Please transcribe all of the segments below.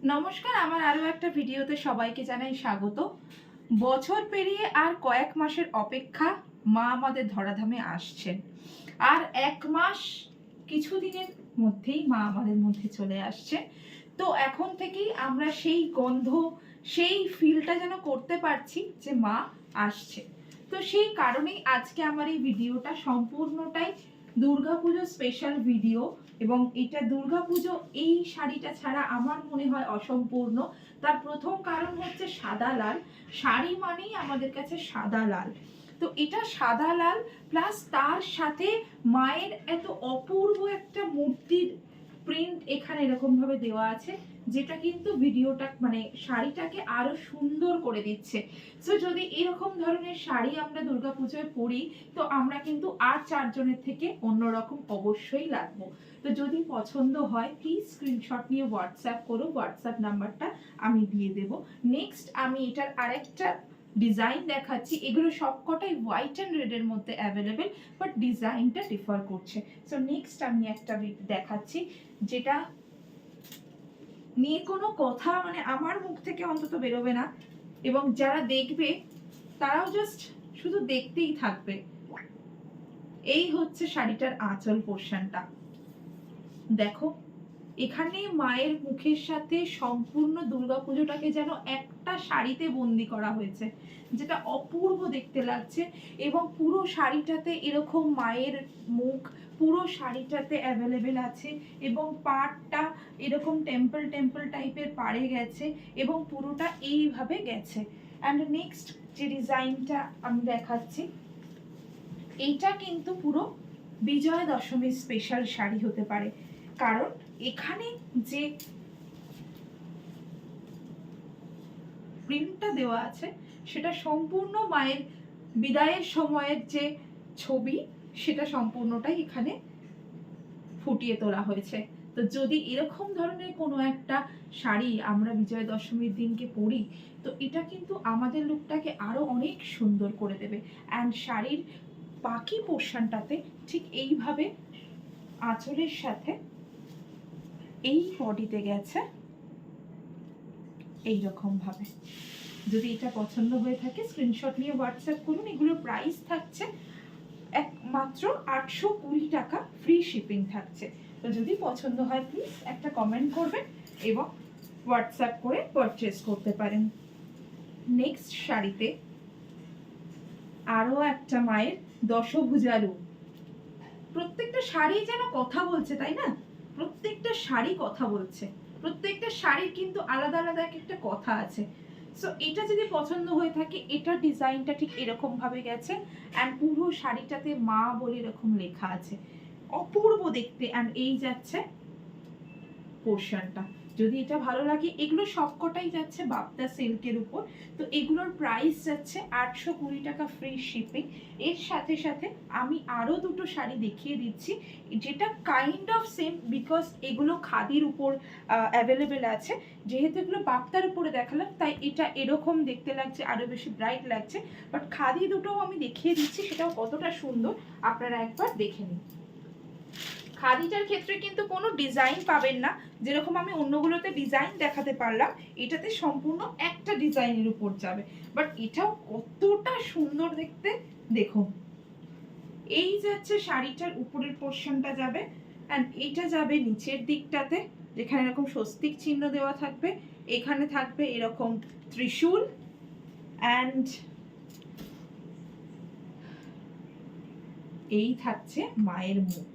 নমস্কার, আমার আরও একটা ভিডিওতে সবাইকে জানাই স্বাগত। বছর পেরিয়ে আর কয়েক মাসের অপেক্ষা, মা আমাদের ধরাধামে আসছেন। আর 1 মাস কিছুদিনের মধ্যেই মা আমাদের মধ্যে চলে আসছে। তো এখন থেকেই আমরা সেই গন্ধ, সেই ফিলটা যেন করতে পারছি যে মা আসছে। তো সেই কারণেই আজকে আমার এই ভিডিওটা সম্পূর্ণটাই দুর্গাপুজো স্পেশাল ভিডিও। এবং এটা দুর্গাপুজো এই শাড়িটা ছাড়া আমার মনে হয় অসম্পূর্ণ। তার প্রথম কারণ হচ্ছে সাদা লাল। শাড়ি মানেই আমাদের কাছে সাদা লাল। তো এটা সাদা লাল প্লাস তার সাথে মায়ের এত অপূর্ব একটা মূর্তির প্রিন্ট এখানে এরকম ভাবে দেওয়া আছে, যেটা কিন্তু ভিডিওটা মানে শাড়িটাকে আরো সুন্দর করে দিচ্ছে। সো যদি এরকম ধরনের শাড়ি আমরা দুর্গাপুজোয় পরি, তো আমরা কিন্তু আর 4 জনের থেকে অন্যরকম অবশ্যই লাগবো। তো যদি পছন্দ হয় প্লিজ স্ক্রিনশট নিয়ে হোয়াটসঅ্যাপ করো, হোয়াটসঅ্যাপ নাম্বারটা আমি দিয়ে দেব। নেক্সট আমি এটার আরেকটা ডিজাইন দেখাচ্ছি। এগুলো সবকটাই হোয়াইট অ্যান্ড রেডের মধ্যে অ্যাভেলেবেল, বাট ডিজাইনটা ডিফার করছে। সো নেক্সট আমি একটা দেখাচ্ছি যেটা নিয়ে কোনো কথা মানে আমার মুখ থেকে অন্তত বেরোবে না, এবং যারা দেখবে তারাও জাস্ট শুধু দেখতেই থাকবে। এই হচ্ছে শাড়িটার আঁচল পোর্শনটা। দেখো, এখানে মায়ের মুখের সাথে সম্পূর্ণ দুর্গাপুজোটাকে যেন একটা শাড়িতে বন্দি করা হয়েছে, যেটা অপূর্ব দেখতে লাগছে। এবং পুরো শাড়িটাতে এরকম মায়ের মুখ পুরো শাড়িটাতে অ্যাভেলেবেল আছে, এবং পাড়টা এরকম টেম্পল টেম্পল টাইপের পাড়ে গেছে, এবং পুরোটা এইভাবে গেছে। অ্যান্ড নেক্সট যে ডিজাইনটা আমি দেখাচ্ছি, এইটা কিন্তু পুরো বিজয়া দশমীর স্পেশাল শাড়ি হতে পারে, কারণ এখানে যে প্রিন্টটা দেওয়া আছে সেটা সম্পূর্ণ মায়ের বিদায়ের সময়ের যে ছবি, সেটা সম্পূর্ণটাই এখানে ফুটিয়ে তোলা হয়েছে। তো যদি এরকম ধরনের কোনো একটা শাড়ি আমরা বিজয়া দশমীর দিনকে পরি, তো এটা কিন্তু আমাদের লুকটাকে আরো অনেক সুন্দর করে দেবে। অ্যান্ড শাড়ির বাকি পোর্শনটাতে ঠিক এইভাবে আঁচলের সাথে এই বডিতে গেছে এইরকম ভাবে। যদি এটা পছন্দ হয়ে থাকে স্ক্রিনশট নিয়ে হোয়াটসঅ্যাপ করুন। এগুলোর প্রাইস থাকছে মাত্র 820 টাকা, ফ্রি শিপিং থাকছে। তো যদি পছন্দ হয় প্লিজ একটা কমেন্ট করবেন এবং হোয়াটসঅ্যাপ করে পারচেজ করতে পারেন। নেক্সট শাড়িতে আরো একটা মায়ের দশভুজা রূপ। প্রত্যেকটা শাড়ি যেন কথা বলছে, তাই না? প্রত্যেকটা শাড়ি কথা বলছে, প্রত্যেকটা শাড়ির কিন্তু আলাদা আলাদা একটা কথা আছে। সো এটা যদি পছন্দ হয়ে থাকে, এটার ডিজাইনটা ঠিক এরকম ভাবে গেছে, অ্যান্ড পুরো শাড়িটাতে মা বলে এরকম লেখা আছে, অপূর্ব দেখতে। অ্যান্ড এই যাচ্ছে পোর্শনটা। যদি এটা ভালো লাগে, এগুলো সবকটাই যাচ্ছে বাপ্তা সিল্কের উপর। তো এগুলোর প্রাইস যাচ্ছে 820 টাকা, ফ্রি শিপিং। এর সাথে সাথে আমি আরো দুটো শাড়ি দেখিয়ে দিচ্ছি, যেটা কাইন্ড অফ সেম, বিকজ এগুলো খাদির উপর অ্যাভেলেবেল আছে। যেহেতু এগুলো বাপ্তার উপরে দেখালাম, তাই এটা এরকম দেখতে লাগছে, আরো বেশি ব্রাইট লাগছে। বাট খাদি দুটোও আমি দেখিয়ে দিচ্ছি, সেটাও কতটা সুন্দর আপনারা একবার দেখে নিন। খাদিটার ক্ষেত্রে কিন্তু কোনো ডিজাইন পাবেন না, যেরকম আমি অন্যগুলোতে ডিজাইন দেখাতে পারলাম, এটাতে সম্পূর্ণ একটা ডিজাইনের উপর যাবে। বাট এটাও কতটা সুন্দর দেখতে দেখুন। এই যাচ্ছে শাড়িটার উপরের পোর্শনটা যাবে, অ্যান্ড এইটা যাবে নিচের দিকটাতে, যেখানে এরকম স্বস্তিক চিহ্ন দেওয়া থাকবে। এখানে থাকবে এরকম ত্রিশূল, অ্যান্ড এই থাকছে মায়ের মুখ,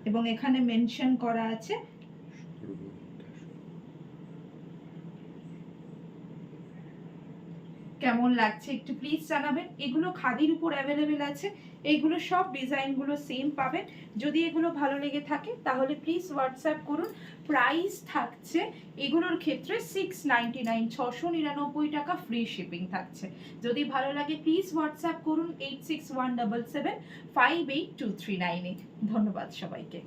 এবং এখানে মেনশন করা আছে কেমন লাগছে একটু প্লিজ জানাবেন। এগুলো খাদির উপর অ্যাভেলেবেল আছে, এইগুলো সব ডিজাইনগুলো সেম পাবেন। যদি এগুলো ভালো লেগে থাকে তাহলে প্লিজ হোয়াটসঅ্যাপ করুন। প্রাইস থাকছে এগুলোর ক্ষেত্রে 699, 699 টাকা, ফ্রি শিপিং থাকছে। যদি ভালো লাগে প্লিজ হোয়াটসঅ্যাপ করুন 8617758239-এ। ধন্যবাদ সবাইকে।